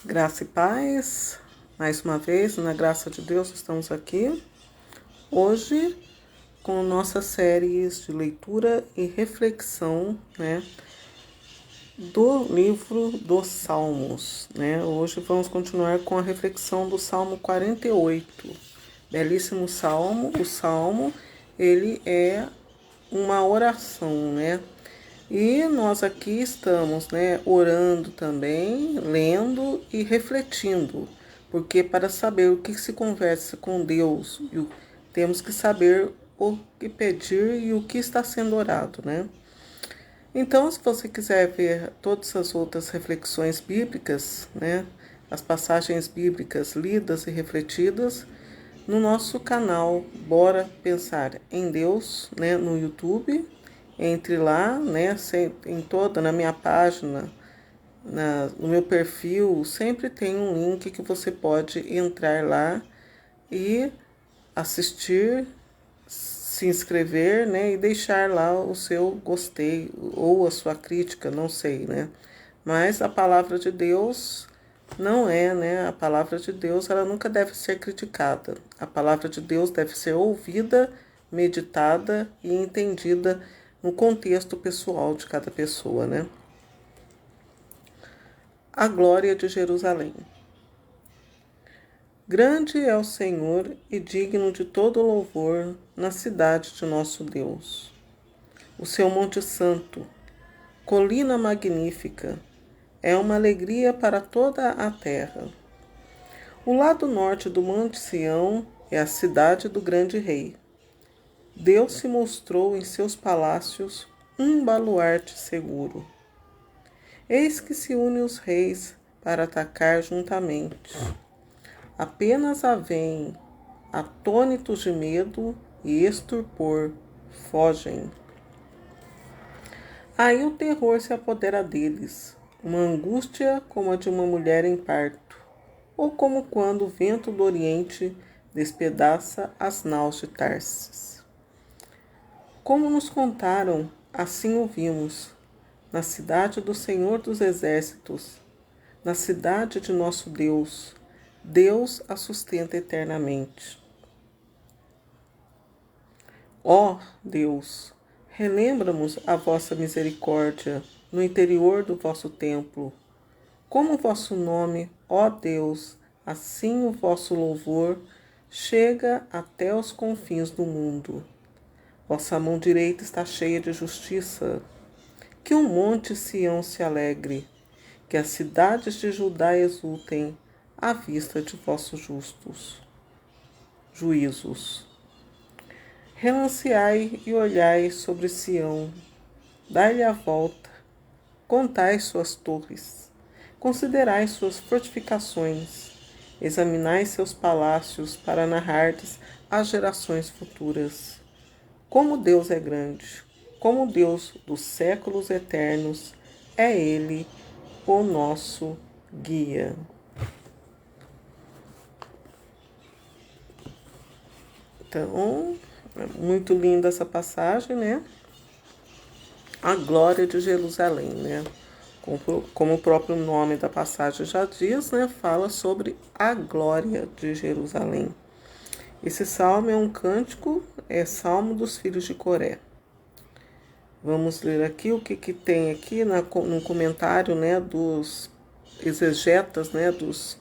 Graça e paz, mais uma vez, na graça de Deus, estamos aqui hoje com nossas séries de leitura e reflexão, do livro dos Salmos, Hoje vamos continuar com a reflexão do Salmo 48, belíssimo salmo. O salmo, ele é uma oração, E nós aqui estamos, orando também, lendo e refletindo, porque para saber o que se conversa com Deus, temos que saber o que pedir e o que está sendo orado, Então, se você quiser ver todas as outras reflexões bíblicas, as passagens bíblicas lidas e refletidas, no nosso canal Bora Pensar em Deus, no YouTube. Entre lá, na minha página, no meu perfil, sempre tem um link que você pode entrar lá e assistir, se inscrever, e deixar lá o seu gostei ou a sua crítica, não sei, Mas a palavra de Deus não é, A palavra de Deus, ela nunca deve ser criticada. A palavra de Deus deve ser ouvida, meditada e entendida no contexto pessoal de cada pessoa, A glória de Jerusalém. Grande é o Senhor e digno de todo louvor na cidade de nosso Deus. O seu Monte Santo, colina magnífica, é uma alegria para toda a terra. O lado norte do Monte Sião é a cidade do grande rei. Deus se mostrou em seus palácios um baluarte seguro. Eis que se une os reis para atacar juntamente. Apenas a veem, atônitos de medo e estupor, fogem. Aí o terror se apodera deles, uma angústia como a de uma mulher em parto, ou como quando o vento do Oriente despedaça as naus de Tarsis. Como nos contaram, assim ouvimos, na cidade do Senhor dos Exércitos, na cidade de nosso Deus, Deus a sustenta eternamente. Ó Deus, relembra-nos a vossa misericórdia no interior do vosso templo. Como o vosso nome, ó Deus, assim o vosso louvor chega até os confins do mundo. Vossa mão direita está cheia de justiça. Que o monte Sião se alegre, que as cidades de Judá exultem à vista de vossos justos juízos. Relanceai e olhai sobre Sião, dai-lhe a volta, contai suas torres, considerai suas fortificações, examinai seus palácios para narrardes às gerações futuras. Como Deus é grande, como Deus dos séculos eternos, é Ele o nosso guia. Então, é muito linda essa passagem, A glória de Jerusalém, Como o próprio nome da passagem já diz, Fala sobre a glória de Jerusalém. Esse salmo é um cântico, é salmo dos filhos de Coré. Vamos ler aqui o que tem aqui no comentário, dos exegetas, dos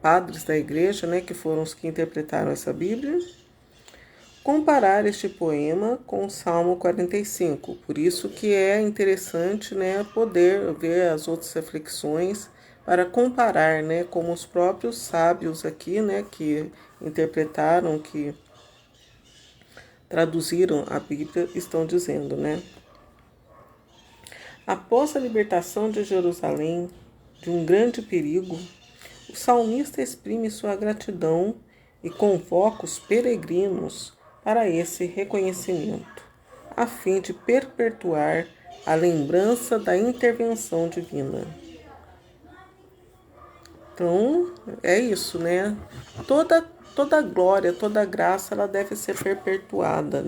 padres da igreja, que foram os que interpretaram essa Bíblia. Comparar este poema com o Salmo 45. Por isso que é interessante, poder ver as outras reflexões para comparar, como os próprios sábios aqui, que interpretaram, que traduziram a Bíblia, estão dizendo, Após a libertação de Jerusalém de um grande perigo, o salmista exprime sua gratidão e convoca os peregrinos para esse reconhecimento, a fim de perpetuar a lembrança da intervenção divina. Então, é isso, Toda glória, toda graça, ela deve ser perpetuada,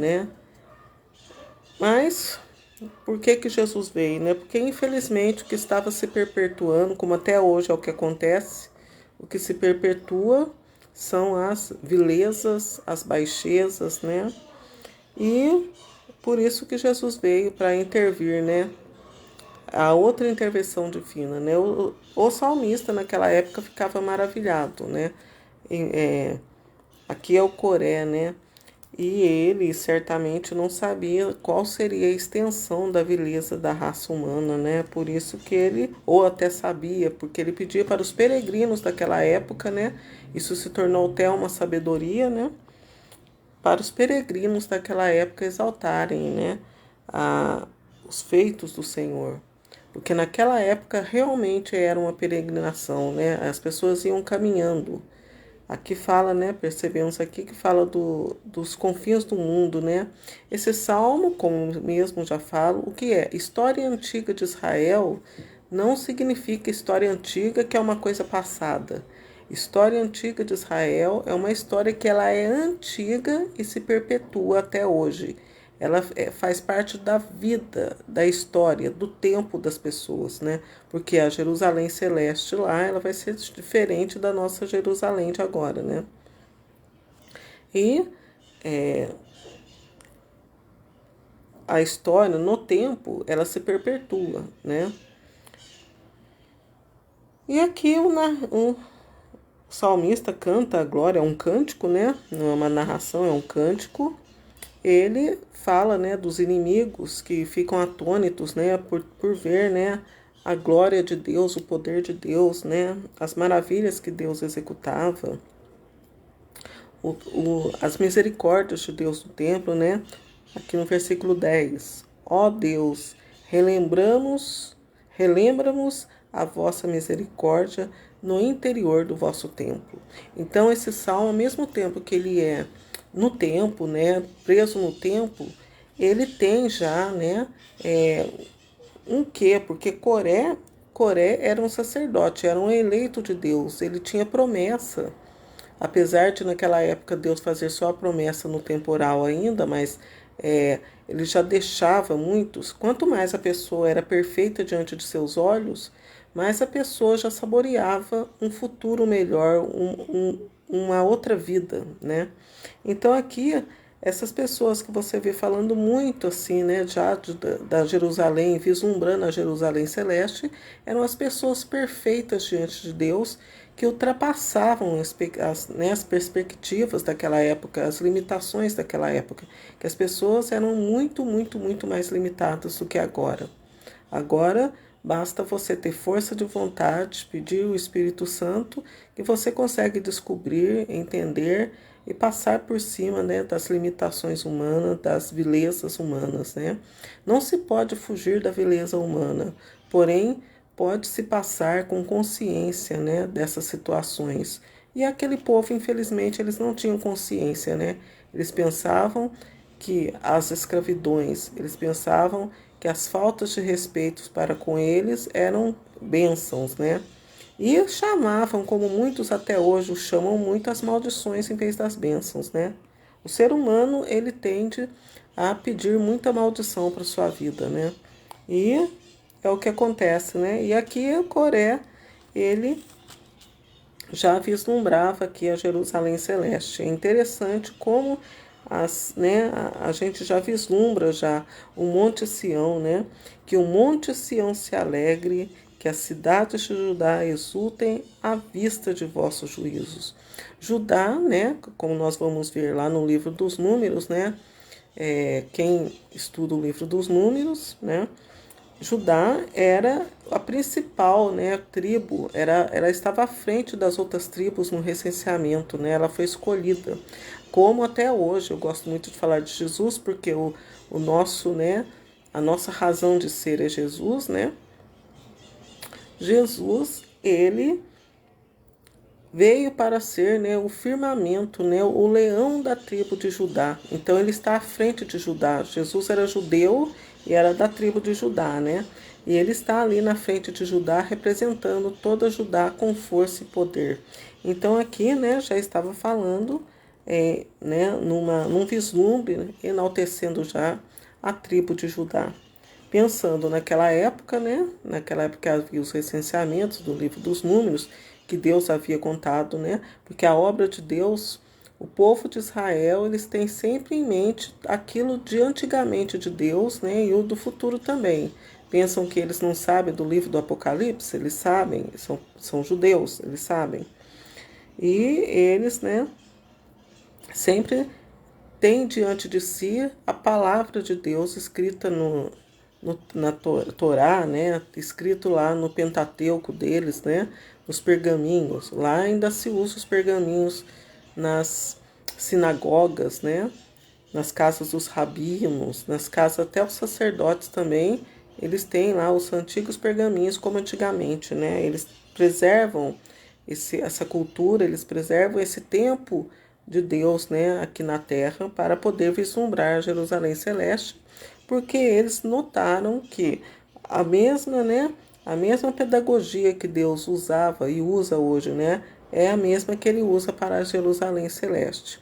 Mas Por que que Jesus veio, né? Porque infelizmente o que estava se perpetuando, como até hoje é o que acontece, o que se perpetua são as vilezas, as baixezas, né? E por isso que Jesus veio para intervir, né? A outra intervenção divina, né? O salmista naquela época ficava maravilhado, né? Aqui é o Coré, né? E ele certamente não sabia qual seria a extensão da vileza da raça humana, né? Por isso que ele, ou até sabia, porque ele pedia para os peregrinos daquela época, né? Isso se tornou até uma sabedoria, né? Para os peregrinos daquela época exaltarem, né? Os feitos do Senhor. Porque naquela época realmente era uma peregrinação, né? As pessoas iam caminhando. Aqui fala, né? Percebemos aqui que fala dos confins do mundo, né? Esse salmo, como mesmo já falo, o que é? História antiga de Israel não significa história antiga que é uma coisa passada. História antiga de Israel é uma história que ela é antiga e se perpetua até hoje. Ela faz parte da vida, da história, do tempo das pessoas, né? Porque a Jerusalém celeste lá, ela vai ser diferente da nossa Jerusalém de agora, né? E a história, no tempo, ela se perpetua, né? E aqui o salmista canta a glória, é um cântico, né? Não é uma narração, é um cântico. Ele fala, né, dos inimigos que ficam atônitos, né, por ver, né, a glória de Deus, o poder de Deus, né, as maravilhas que Deus executava, as misericórdias de Deus no templo, né, aqui no versículo 10. Ó Deus, relembra-nos a vossa misericórdia no interior do vosso templo. Então, esse salmo, ao mesmo tempo que ele é no tempo, né, preso no tempo, ele tem já, né, um quê? Porque Coré era um sacerdote, era um eleito de Deus, ele tinha promessa. Apesar de naquela época Deus fazer só a promessa no temporal ainda, mas ele já deixava muitos. Quanto mais a pessoa era perfeita diante de seus olhos, mais a pessoa já saboreava um futuro melhor, uma outra vida, né? Então aqui essas pessoas que você vê falando muito assim, né, já da Jerusalém, vislumbrando a Jerusalém celeste, eram as pessoas perfeitas diante de Deus, que ultrapassavam as perspectivas daquela época, as limitações daquela época, que as pessoas eram muito, muito, muito mais limitadas do que agora. Agora, basta você ter força de vontade, pedir o Espírito Santo, que você consegue descobrir, entender e passar por cima, né, das limitações humanas, das vilezas humanas, né? Não se pode fugir da vileza humana, porém pode-se passar com consciência, né, dessas situações. E aquele povo, infelizmente, eles não tinham consciência, né? Eles pensavam que as escravidões, eles pensavam que as faltas de respeito para com eles eram bênçãos, né? E chamavam, como muitos até hoje chamam muito, as maldições em vez das bênçãos, né? O ser humano, ele tende a pedir muita maldição para sua vida, né? E é o que acontece, né? E aqui o Coré, ele já vislumbrava aqui a Jerusalém Celeste. É interessante como a gente já vislumbra já o Monte Sião, né? Que o Monte Sião se alegre, que as cidades de Judá exultem à vista de vossos juízos. Judá, né? Como nós vamos ver lá no livro dos Números, né? Quem estuda o livro dos Números, né? Judá era a principal, né, tribo, ela estava à frente das outras tribos no recenseamento, né, ela foi escolhida. Como até hoje, eu gosto muito de falar de Jesus, porque o nosso, né, a nossa razão de ser é Jesus, né? Jesus, ele veio para ser, né, o firmamento, né, o leão da tribo de Judá. Então ele está à frente de Judá. Jesus era judeu e era da tribo de Judá, né? E ele está ali na frente de Judá, representando toda Judá com força e poder. Então aqui, né, já estava falando, né, num vislumbre, né, enaltecendo já a tribo de Judá. pensando naquela época, né? Naquela época havia os recenseamentos do livro dos Números, que Deus havia contado, né? Porque a obra de Deus, o povo de Israel, eles têm sempre em mente aquilo de antigamente de Deus, né? E o do futuro também. Pensam que eles não sabem do livro do Apocalipse? Eles sabem, são judeus, eles sabem. E eles, né, sempre têm diante de si a palavra de Deus escrita na Torá, né, escrito lá no Pentateuco deles, né, nos pergaminhos. Lá ainda se usa os pergaminhos nas sinagogas, né, nas casas dos rabinos, nas casas até os sacerdotes também, eles têm lá os antigos pergaminhos como antigamente, né? Eles preservam essa cultura, eles preservam esse tempo de Deus, né, aqui na Terra, para poder vislumbrar Jerusalém Celeste, porque eles notaram que a mesma, né, a mesma pedagogia que Deus usava e usa hoje, né, é a mesma que ele usa para a Jerusalém Celeste.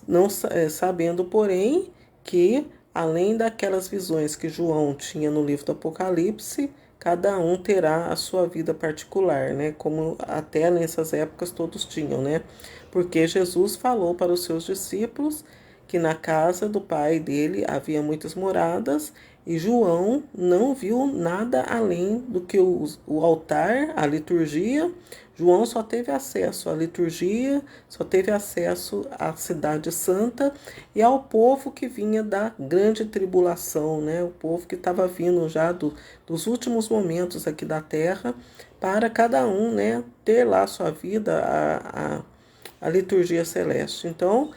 Não sabendo, porém, que além daquelas visões que João tinha no livro do Apocalipse, cada um terá a sua vida particular, né? Como até nessas épocas todos tinham, né? Porque Jesus falou para os seus discípulos que na casa do pai dele havia muitas moradas e João não viu nada além do que o altar, a liturgia. João só teve acesso à liturgia, só teve acesso à cidade santa e ao povo que vinha da grande tribulação, né? O povo que estava vindo já dos últimos momentos aqui da terra, para cada um, né, ter lá a sua vida, a liturgia celeste. Então,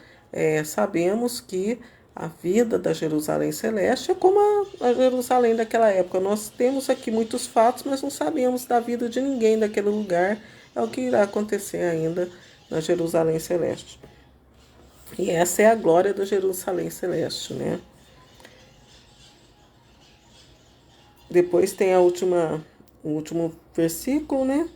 sabemos que a vida da Jerusalém Celeste é como a Jerusalém daquela época. Nós temos aqui muitos fatos, mas não sabemos da vida de ninguém daquele lugar. É o que irá acontecer ainda na Jerusalém Celeste. E essa é a glória da Jerusalém Celeste, né? Depois tem o último versículo, né?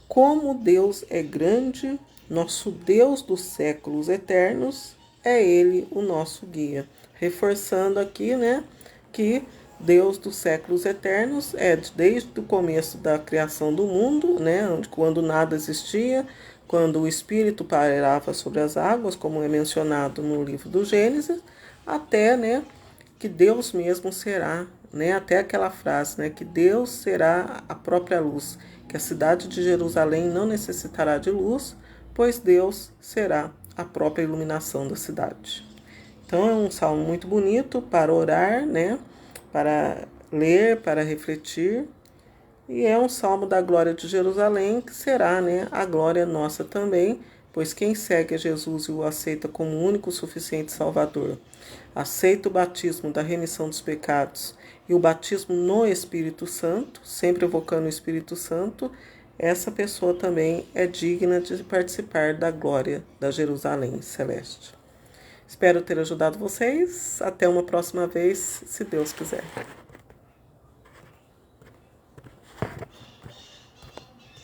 Como Deus é grande, nosso Deus dos séculos eternos, é Ele o nosso guia. Reforçando aqui, né, que Deus dos séculos eternos é desde o começo da criação do mundo, né, quando nada existia, quando o Espírito pairava sobre as águas, como é mencionado no livro do Gênesis, até, né, que Deus mesmo será, né, até aquela frase, né, que Deus será a própria luz, que a cidade de Jerusalém não necessitará de luz, pois Deus será a própria iluminação da cidade. Então é um salmo muito bonito para orar, né, para ler, para refletir, e é um salmo da glória de Jerusalém, que será, né, a glória nossa também, pois quem segue a Jesus e o aceita como o único suficiente Salvador, aceita o batismo da remissão dos pecados e o batismo no Espírito Santo, sempre evocando o Espírito Santo, essa pessoa também é digna de participar da glória da Jerusalém Celeste. Espero ter ajudado vocês. Até uma próxima vez, se Deus quiser.